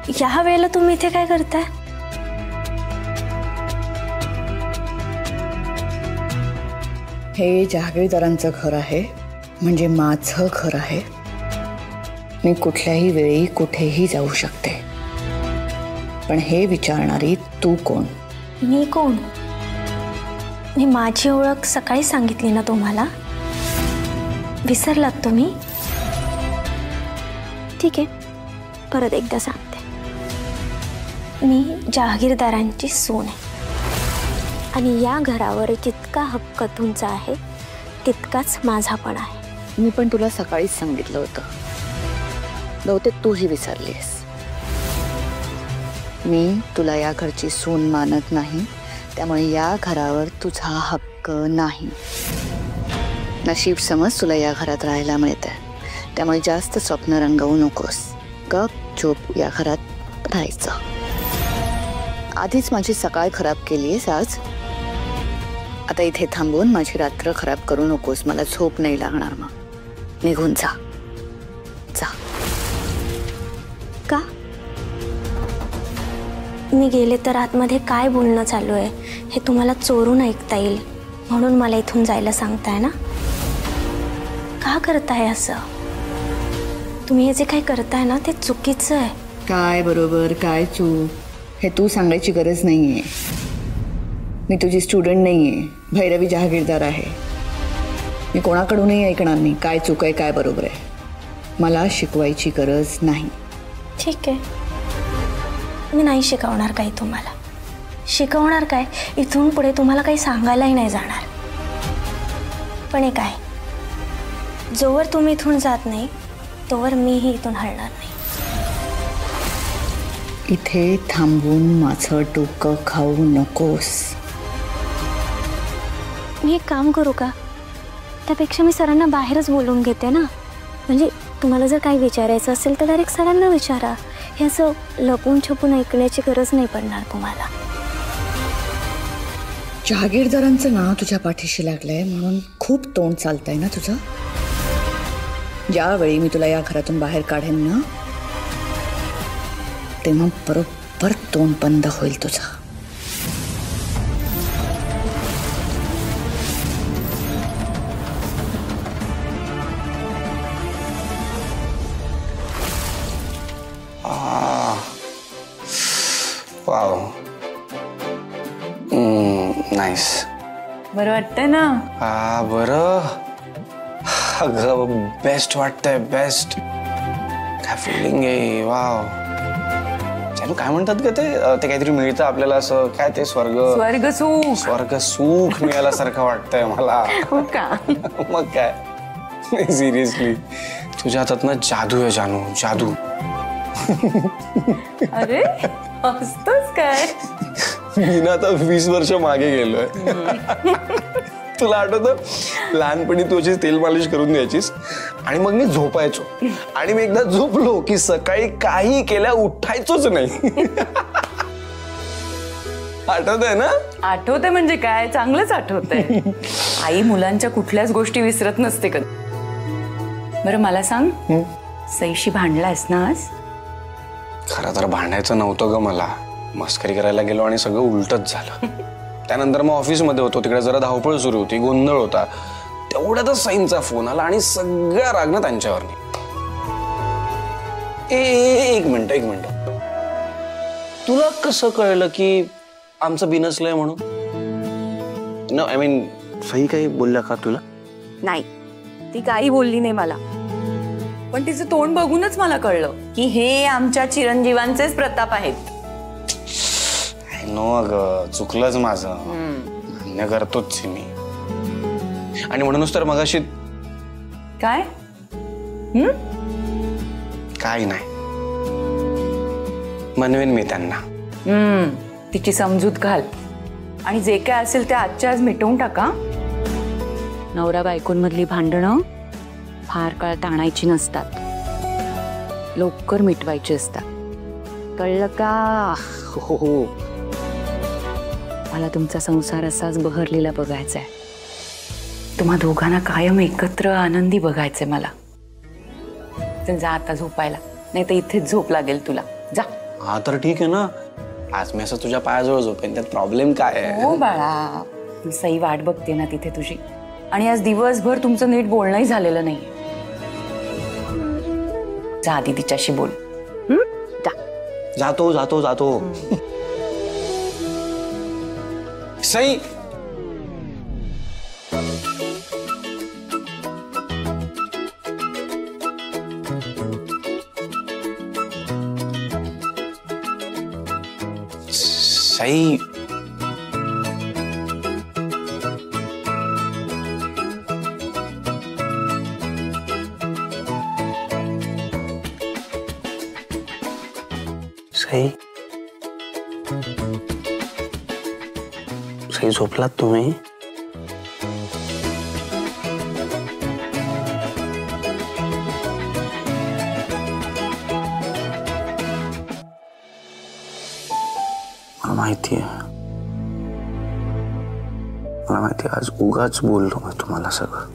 या वेळेला तुम्ही इथे काय करताय? हे जहागीरदारांचं घर आहे, म्हणजे माझं घर आहे. मी कुठल्याही वेळी कुठेही जाऊ शकते. पण हे विचारणारी तू कोण? मी कोण? मी माझी ओळख सकाळी सांगितली ना तुम्हाला. विसरलात तुम्ही? ठीक आहे, परत एकदा सांगते. मी जहागीरदारांची सून आहे आणि या घरावर जितका हक्क तुमचा आहे तितकाच माझा पण आहे. मी पण तुला सकाळीच सांगितलं होतं, बहुतेक तूही विसरलीस. मी तुला या घरची सून मानत नाही, त्यामुळे या घरावर तुझा हक्क नाही. नशीब समज तुला या घरात राहायला मिळतंय, त्यामुळे जास्त स्वप्न रंगवू नकोस. गपचूप या घरात राहायचं. आधीच माझी सकाळ खराब केलीयस आज. आता इथे थांबून माझी रात्र खराब करू नकोस. मला झोप नाही लागणार. मग निघून जा. जा. का? मी गेले तर आतमध्ये काय बोलणं चालू आहे हे तुम्हाला चोरून ऐकता येईल म्हणून मला इथून जायला सांगताय ना? का करताय असं? तुम्ही हे जे काही करताय ना ते चुकीचं आहे. काय बरोबर काय चूक हे तू सांगायची गरज नाहीये. मी तुझी स्टुडंट नाहीये, भैरवी जहागीरदार आहे. मी कोणाकडूनही ऐकणार नाही काय चूक आहे काय बरोबर आहे. मला शिकवायची गरज नाही. ठीक आहे, मी नाही शिकवणार काही तुम्हाला. शिकवणार काय? इथून पुढे तुम्हाला काही सांगायलाही नाही जाणार. पण एक आहे, जोवर तुम्ही इथून जात नाही तोवर मीही इथून हलणार नाही. इथे थांबून माझं डोकं खाऊ नकोस. मी एक काम करू का? त्यापेक्षा मी सरांना बाहेरच बोलवून घेते ना. म्हणजे तुम्हाला जर काही विचारायचं असेल तर डायरेक्ट सरांना विचारा. हे असं लपून छपून ऐकण्याची गरज नाही पडणार तुम्हाला. जहागीरदारांचं नाव तुझ्या पाठीशी लागलंय म्हणून खूप तोंड चालतंय ना तुझं. ज्यावेळी मी तुला या घरातून बाहेर काढेन ना तेव्हा बरोबर तोंड बंद होईल तुझं. Wow, nice. बरं वाटतंय ना? हा बरं. अगं बेस्ट वाटतंय, बेस्ट. काय फिलिंग आहे. वाव. चालू काय म्हणतात का ते काहीतरी मिळतं आपल्याला असं काय ते स्वर्ग सुख मिळाल्यासारखं वाटतंय मला. का? मग काय सिरियसली तुझ्या हातात ना जादू आहे जानू, जादू. अरे हसतोस काय? मी ना आता 20 वर्ष मागे गेलोय. तुला आठवतं लहानपणी तू अशीच तेल मालिश करून द्यायचीस आणि मग मी झोपायचो आणि मी एकदा झोपलो की सकाळी काही केल्या उठायचोच नाही. आठवतंय ना? आठवतंय म्हणजे काय, चांगलंच आठवतंय. आई मुलांच्या कुठल्याच गोष्टी विसरत नसते कधी. बरं मला सांग, सईशी भांडलायस ना आज? खरं तर भांडायचं नव्हतं ग मला. मस्करी करायला गेलो आणि सगळं उलटच झालं. त्यानंतर मग ऑफिसमध्ये होतो, तिकडे जरा धावपळ सुरू होती, गोंधळ होता. तेवढ्यातच साईंचा फोन आला आणि सगळ्या राग ना त्यांच्यावर. एक मिनिट, तुला कसं कळलं की आमचं बिनसलंय म्हणून? नो आय मीन सई काही बोलला का तुला? नाही, ती काही बोलली नाही मला. पण तिचं तोंड बघूनच मला कळलं की हे आमच्या चिरंजीवांचेच प्रताप आहेत. नो अगं, चुकलंच माझं. मान्य करतोच मी. आणि म्हणूनच तर मगाशी काय काय नाही म्हणवेन मी त्यांना. तिची समजूत घाल आणि जे काय असेल ते आजच्या आज मिटवून टाका. नवरा बायकोंमधली भांडणं फार काळ ताणायची नसतात, लवकर मिटवायची असतात. कळलं का? हो. मला तुमचा संसार असाच बहरलेला बघायचा आहे. तुम्हा दोघांना कायम एकत्र आनंदी बघायचंय मला. जा आता झोपायला, नाही तर इथेच झोप लागेल तुला. जा. हा तर ठीक आहे ना, आज मी असं तुझ्या पायाजवळ झोपेन, त्यात प्रॉब्लेम काय आहे? हो बाळा, सई वाट बघते ना तिथे तुझी. आणि आज दिवसभर तुमचं नीट बोलणंही झालेलं नाही. जा आधी तिच्याशी बोल. जातो जातो जातो. सई, सई, सई, सई झोपलात तुम्ही? मला माहिती आहे, आज उगाच बोललो मी तुम्हाला सगळं.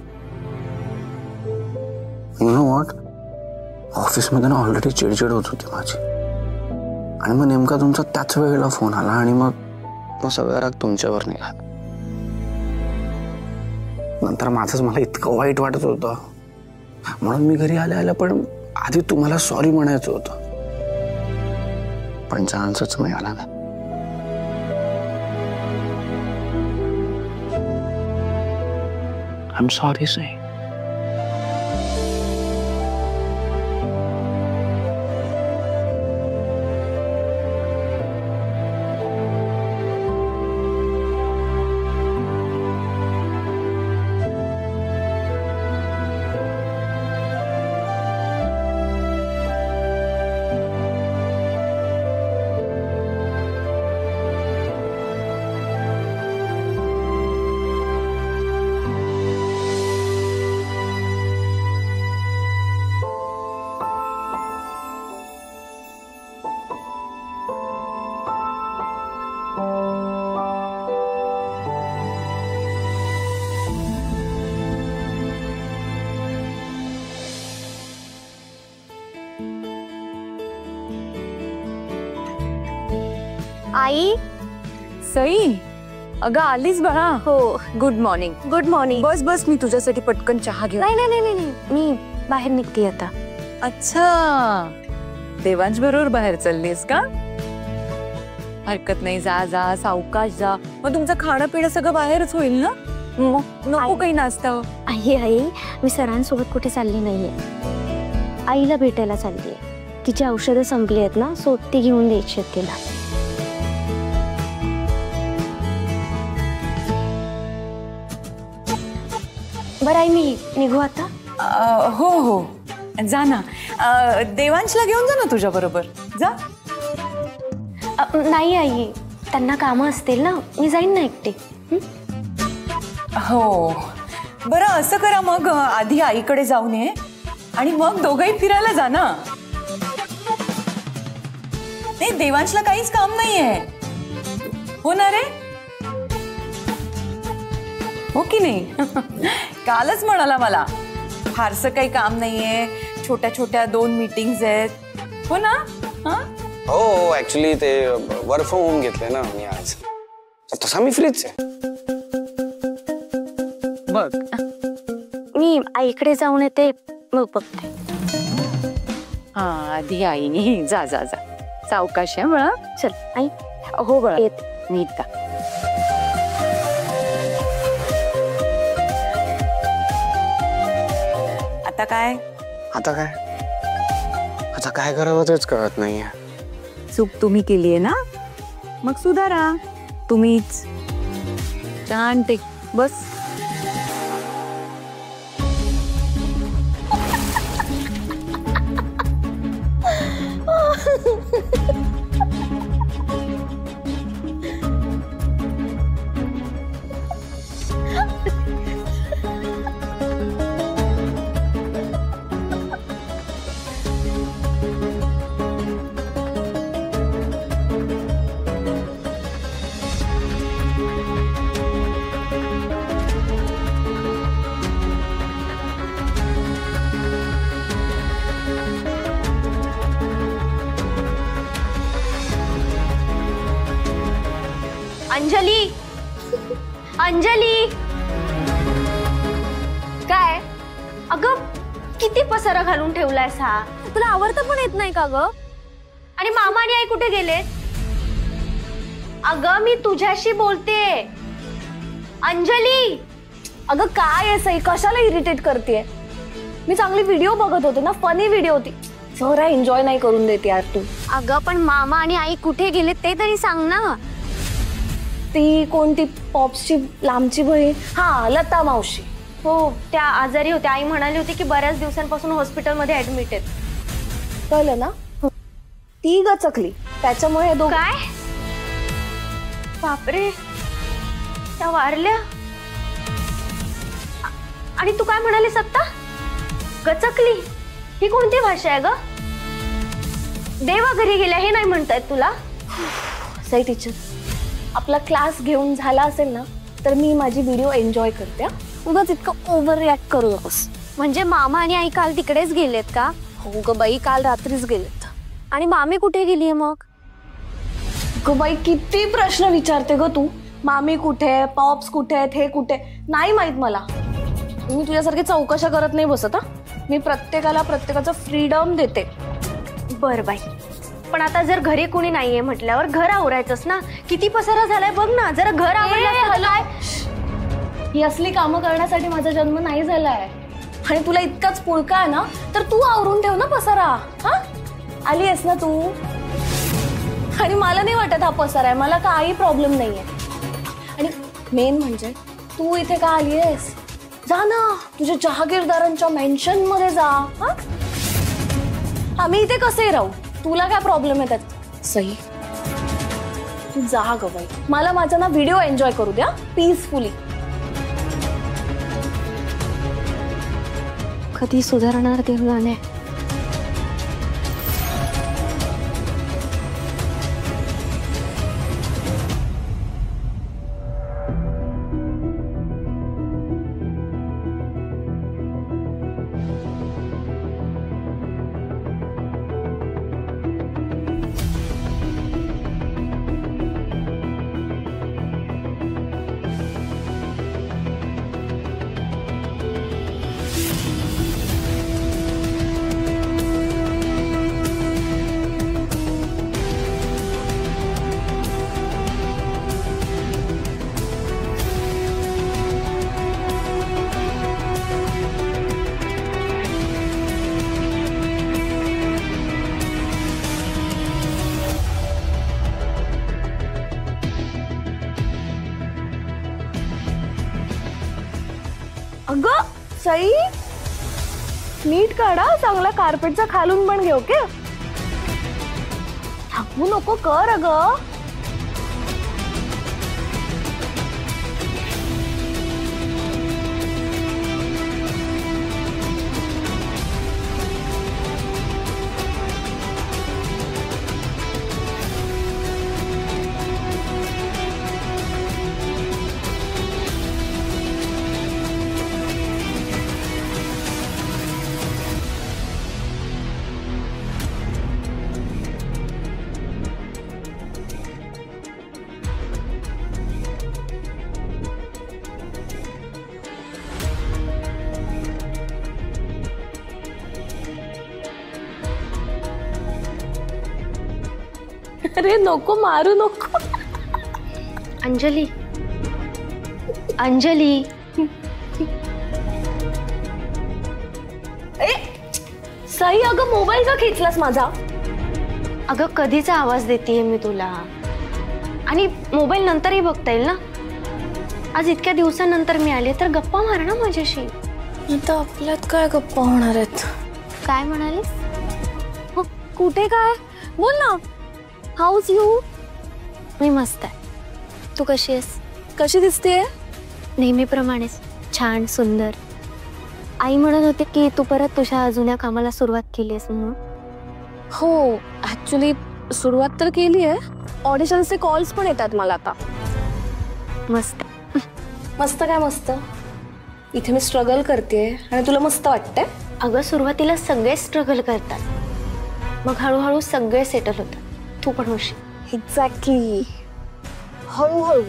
यू नो व्हॉट, ऑफिसमध्ये ना ऑलरेडी चिडचिड होत होती माझी, आणि मग नेमका तुमचा त्याच वेळेला फोन आला आणि मग सगळा राग तुमच्यावर निघाला. नंतर माझंच मला इतकं वाईट वाटत होतं, म्हणून मी घरी आल्या पण आधी तुम्हाला सॉरी म्हणायचं होतं, पण चान्सच मिळाला ना. I'm sorry, Sai. आई, सई, अगं आलीस बाळा? हो. Good morning. Good morning. बस बस, मी तुझ्यासाठी पटकन चहा घेऊ. नाही नाही नाही नाही, मी बाहेर निघते आता. अच्छा, देवांश बरोबर बाहेर चाललीस का? हरकत नाही, जा जा, सावकाश जा. मग तुमचं खाणं पिणं सगळं बाहेरच होईल ना? नको काही नाश्ता? आई, मी सरांसोबत कुठे चालली नाहीये, आईला भेटायला चाललीये. तिची औषधं संपली आहेत ना, सो ती घेऊन द्यायची आहेत तिला. बरं आई, मी निघू आता? हो हो, जा ना. देवांशला घेऊन जा ना तुझ्या बरोबर. जा. नाही आई, त्यांना कामं असतील ना, मी जाईन ना एकटी. हो, बरं असं करा मग, आधी आईकडे जाऊन ये आणि मग दोघंही फिरायला जा ना. नाही, देवांशला काहीच काम नाहीये, हो ना रे? हो की नाही? कालच म्हणाला मला, फारसं काही काम नाहीये, छोट्या छोट्या 2 मीटिंग्स आहेत, हो ना? हो, ऍक्च्युली ते वर्क फ्रॉम होम घेतले ना मी आज, तसा मी फ्रीच आहे. बघ, मी आईकडे जाऊन येते, मग बघते. हा, आधी आई. जा जा जा, सावकाश आहे बळा. चल आई. हो बळा, येते. नीट. आता काय? आता काय करावं तेच कळत नाहीये. चूक तुम्ही केली आहे ना, मग सुधारा तुम्हीच. शांत बस. अंजली, अंजली, काय? अगं किती पसारा घालून ठेवलायस हा? तुला आवडता पण येत नाही का ग? आणि मामा आणि आई कुठे गेले? अगं मी तुझ्याशी बोलते. अंजली, अगं काय आहे सई, कशाला इरिटेट करतेय? मी चांगली व्हिडिओ बघत होते ना, फनी व्हिडिओ होती. जरा एन्जॉय नाही करून देते यार तू. अगं पण मामा आणि आई कुठे गेले ते तरी सांग ना. ती कोणती पॉप्सची लांबची बहीण? हा, लता मावशी. हो, त्या आजारी होत्या. आई म्हणाली होती की बऱ्याच दिवसांपासून हॉस्पिटलमध्ये ऍडमिट आहेत. कळलं ना? ती गचकली, त्याच्यामुळे हे दोघं. काय? बापरे, त्या वारल्या? आणि तू काय म्हणालीस आत्ता? गचकली? ही कोणती भाषा आहे ग? देवा घरी गेल्या हे नाही म्हणतायत तुला? सई टीचर, आपला क्लास घेऊन झाला असेल ना तर मी माझी व्हिडिओ एन्जॉय करते. उगाच इतकं ओव्हर रिॲक्ट करू नकोस. म्हणजे मामा आणि आई काल तिकडेच गेलेत का? हो ग बाई, काल रात्रीच गेलेत. आणि मामी कुठे गेलीये मग? ग बाई, किती प्रश्न विचारते ग तू. मामी कुठे, पॉप्स कुठे आहेत, हे कुठे, नाही माहित मला. मी तुझ्यासारखी चौकशा करत नाही बसत. मी प्रत्येकाला प्रत्येकाचं फ्रीडम देते. बर बाई, पण आता जर घरी कोणी नाहीये म्हटल्यावर घर आवरायचंच ना. किती पसारा झालाय बघ ना. जरा घर आवरायला. ही असली कामं करण्यासाठी माझा जन्म नाही झालाय. आणि तुला इतकाच पुळका आहे ना तर तू आवरून ठेव ना पसारा. हा, आली आहेस ना तू. आणि मला नाही वाटत हा पसारा आहे, मला काही प्रॉब्लेम नाहीये. आणि मेन म्हणजे तू इथे का आली आहेस? जा ना तुझ्या जहागीरदारांच्या मेन्शन मध्ये जा. हा, आम्ही इथे कसे राहू? तुला काय प्रॉब्लेम आहे त्यात? सई तू जा ग बाई. मला माझा ना व्हिडिओ एन्जॉय करू द्या पीसफुली. कधी सुधारणार देवलाने? अगं सई, नीट काढा, चांगला कार्पेटचा खालून पण घे. ओके, थांबू नको, कर अगं. अरे नको, मारू नको. अंजली, अंजली. ए सई, अगं मोबाईल का खेचलास माझा? अगं कधीचा आवाज देतेय मी तुला. आणि मोबाईल नंतरही बघता येईल ना. आज इतक्या दिवसानंतर मी आले तर गप्पा मार ना माझ्याशी. आता आपल्यात काय गप्पा होणार आहेत? काय म्हणालीस? कुठे काय? बोल ना. House you? मी मस्त आहे. तू कशी आहेस? कशी दिसतेय? नेहमीप्रमाणेच छान सुंदर. आई म्हणत होते की तू परत तुझ्या जुन्या कामाला सुरुवात केली आहेस म्हणून. हो, ऍक्च्युली सुरुवात तर केली आहे. ऑडिशन्सचे कॉल्स पण येतात मला आता. मस्त. मस्त काय मस्त? इथे मी स्ट्रगल करते आणि तुला मस्त वाटतंय? अगं सुरुवातीला सगळे स्ट्रगल करतात, मग हळूहळू सगळे सेटल होतात. तू पण होशील. एक्झॅक्टली. हळूहळू.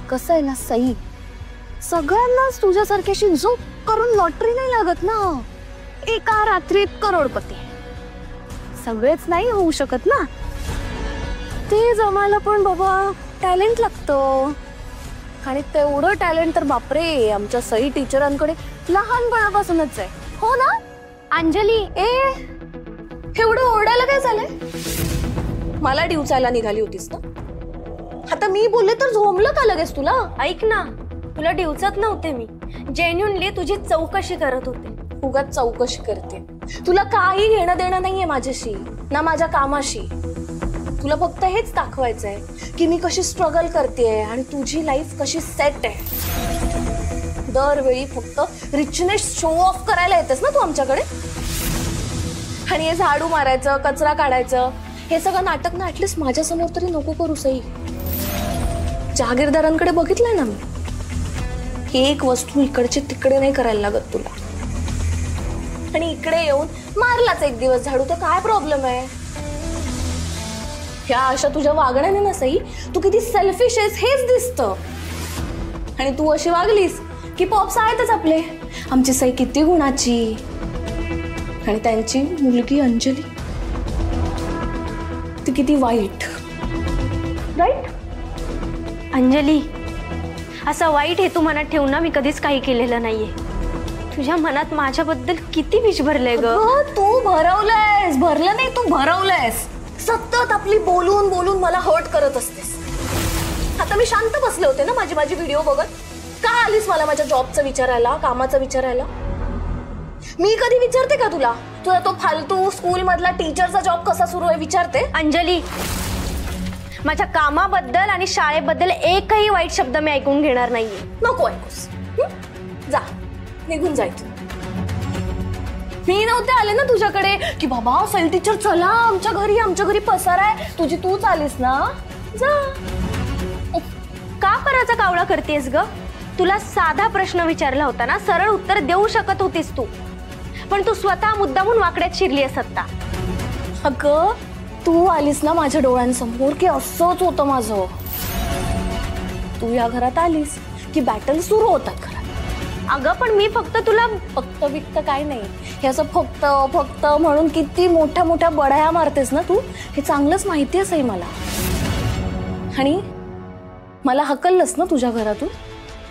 कसं आहे ना सई, सगळ्यांनाच तुझ्यासारख्याशी झोप करून लॉटरी नाही लागत ना. एका रात्रीत करोडपती सगळेच नाही होऊ शकत ना. ते जमायला पण बाबा टॅलेंट लागतं. आणि तेवढं टॅलेंट तर बापरे आमच्या सई टीचरांकडे लहानपणापासूनच आहे. हो ना अंजली? एवढं ओरडायला काय झालंय? मला डिवचायला निघाली होतीस ना. आता मी बोलले तर झोंबलं का लगेच तुला? ऐक ना, तुला डिवचत नव्हते मी, जेन्युनली तुझी चौकशी करत होते. उगाच चौकशी करते. तुला काही घेणं देणं नाहीये माझ्याशी ना माझ्या कामाशी. तुला फक्त हेच दाखवायचंय की मी कशी स्ट्रगल करतेय आणि तुझी लाईफ कशी सेट आहे. दरवेळी फक्त रिचनेस शो ऑफ करायला येतेस ना तू आमच्याकडे. आणि हे झाडू मारायचं, कचरा काढायचं, हे सगळं नाटक ना ऍटलीस्ट माझ्या समोर तरी नको करू सई. जहागीरदारांकडे बघितलंय ना मी, एक वस्तू इकडचे तिकडे नाही करायला लागत तुला. आणि इकडे येऊन मारलाच एक दिवस झाडू तर काय प्रॉब्लेम आहे? ह्या अशा तुझ्या वागण्याने ना सई तू किती सेल्फिश आहेस हेच दिसतं. आणि तू अशी वागलीस की पॉप्स आहेतच आपले. आमची सई किती गुणाची आणि त्यांची मुलगी अंजली ती किती वाईट. राईट अंजली, असं वाईट हेतू मनात ठेवून ना मी कधीच काही केलेलं नाहीये. तुझ्या मनात माझ्याबद्दल किती विष भरलंय ग. तू भरवलंयस. भरलं नाही, तू भरवलंयस. सतत आपली बोलून बोलून मला हर्ट करत असतेस. आता मी शांत बसले होते ना माझी व्हिडिओ बघत. का आलीस मला माझ्या जॉबचं विचारायला, कामाचं विचारायला? मी कधी विचारते का तुला तुला तो फालतू स्कूल मधला टीचरचा जॉब कसा सुरू आहे विचारते? अंजली, माझ्या कामाबद्दल आणि शाळेबद्दल एकही वाईट शब्द मी ऐकून घेणार नाहीये. नको ऐकूस. जा, निघून जायचं. मी नव्हते आले ना तुझ्याकडे की बाबा सई टीचर चला आमच्या घरी पसार आहे. तुझी तूच आलीस ना. जा. का पराचा कावळा करतेस ग? तुला साधा प्रश्न विचारला होता ना, सरळ उत्तर देऊ शकत होतीस तू, पण तू स्वतः मुद्दामून वाकड्यात शिरली आहेस आता. अगं तू आलीस ना माझ्या डोळ्यांसमोर की असंच होतं माझं. तू या घरात आलीस की बॅटल सुरू होतात घरात. अगं पण मी फक्त तुला फक्त विकत काय नाही, हे असं फक्त फक्त म्हणून किती मोठ्या मोठ्या बढाया मारतेस ना तू, हे चांगलंच माहिती आहे मला. आणि मला हकललंस ना तुझ्या घरातून.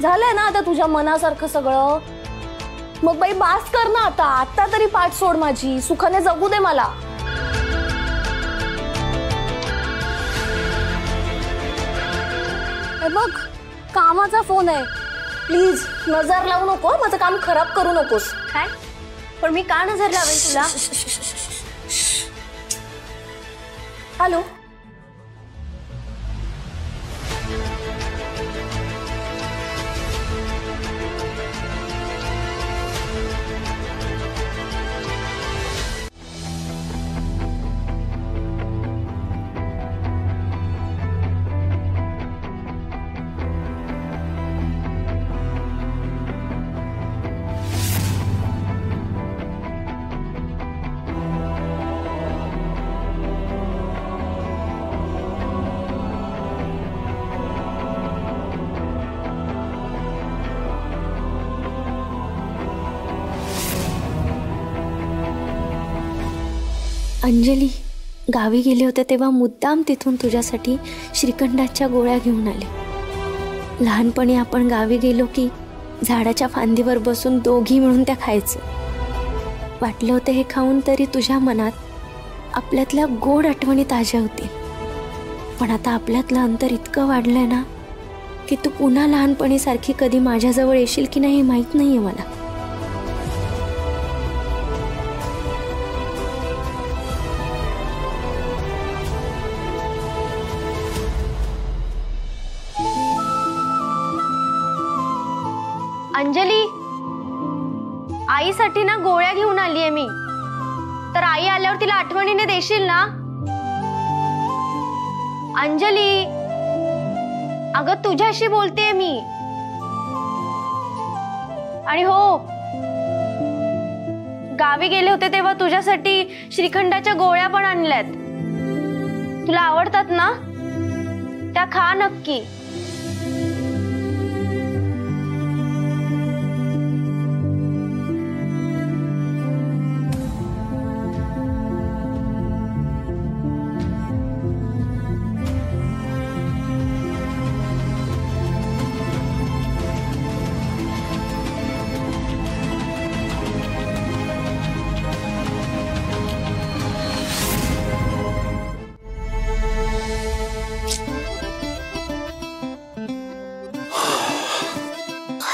झालंय ना आता तुझ्या मनासारखं सगळं. मग बाई बास कर ना आता. आता तरी पाठ सोड माझी, सुखाने जगू दे मला. बघ कामाचा फोन आहे, प्लीज नजर लावू नको. माझं काम खराब करू नकोस. काय? पण मी का नजर लावेल तुला? हॅलो. अंजली, गावी गेले होते तेव्हा मुद्दाम तिथून तुझ्यासाठी श्रीखंडाच्या गोळ्या घेऊन आले. लहानपणी आपण गावी गेलो की झाडाच्या फांदीवर बसून दोघी मिळून त्या खायचं. वाटलं होतं हे खाऊन तरी तुझ्या मनात आपल्यातल्या गोड आठवणी ताज्या होतील. पण आता आपल्यातलं अंतर इतकं वाढलंय ना की तू पुन्हा लहानपणीसारखी कधी माझ्याजवळ येशील की नाही हे माहीत नाहीये मला. अंजली, आईसाठी ना गोळ्या घेऊन आलीये मी. तर आई आल्यावर तिला आठवणीने देशील ना? अंजली, अगं तुझ्याशी बोलतेय मी. आणि हो, गावी गेले होते तेव्हा तुझ्यासाठी श्रीखंडाच्या गोळ्या पण आणल्यात. तुला आवडतात ना? त्या खा नक्की.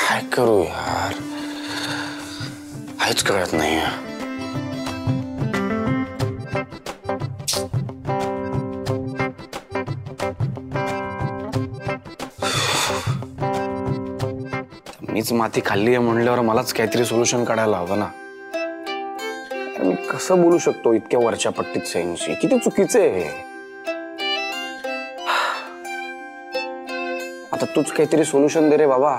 काय करू यार, काहीच कळत नाही. मीच माती खाल्ली आहे म्हणल्यावर मलाच काहीतरी सोल्युशन काढायला हवं ना. मी कसं बोलू शकतो इतक्या वरच्या पट्टीत सैनशी? किती चुकीचं आहे. आता तूच काहीतरी सोल्युशन दे रे बाबा.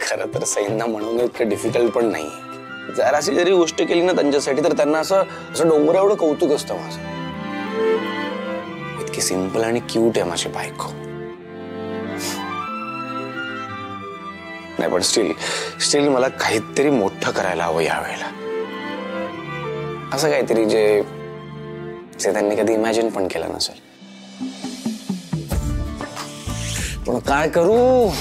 खरं तर सैनना म्हणून इतकं डिफिकल्ट पण नाही. जराशी जरी गोष्ट केली ना त्यांच्यासाठी तर त्यांना असं डोंगर एवढं कौतुक असतं माझं. इतकी सिंपल आणि क्यूट आहे माझी बायको. नाही पण स्टील मला काहीतरी मोठं करायला हवं यावेळेला. असं काहीतरी जे त्यांनी कधी इमॅजिन पण केलं नसेल. पण काय करू.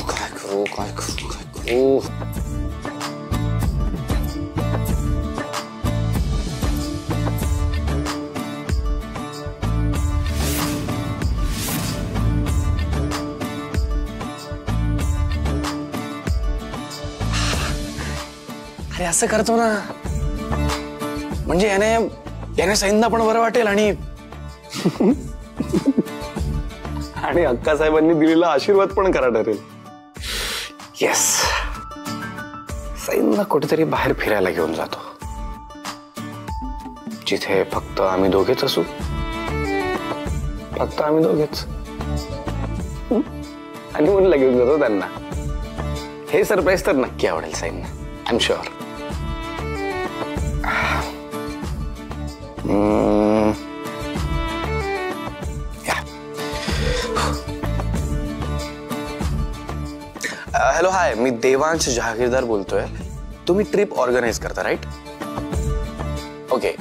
अरे असं करतो ना म्हणजे याने सैनना पण बरं वाटेल आणि अक्कासाहेबांनी दिलेला आशीर्वाद पण करा ठरेल. येस, सैनला कुठेतरी बाहेर फिरायला घेऊन जातो जिथे फक्त आम्ही दोघेच असू. फक्त आम्ही दोघेच. आणि म्हणून घेऊन जातो त्यांना. हे सरप्राईज तर नक्की आवडेल सैनना. I am sure. Hello, hi, मी देवांश जहागीरदार बोलतोय. तुम्ही ट्रिप ऑर्गनाइज करता राईट? ओके,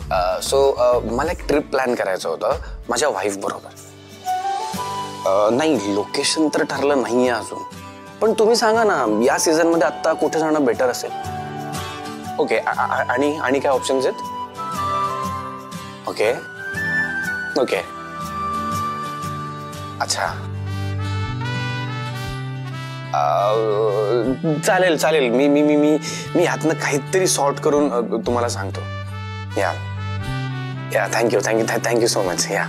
सो मला एक ट्रिप प्लॅन करायचं होतं माझ्या वाईफ बरोबर. नाही, लोकेशन तर ठरलं नाहीये अजून, पण तुम्ही सांगा ना या सीझन मध्ये आता कुठे जाणं बेटर असेल. ओके, आणि काय ऑप्शन्स आहेत? ओके ओके, अच्छा, चालेल चालेल. मी ह्यातनं काहीतरी सॉर्ट करून तुम्हाला सांगतो. या थँक्यू सो मच. या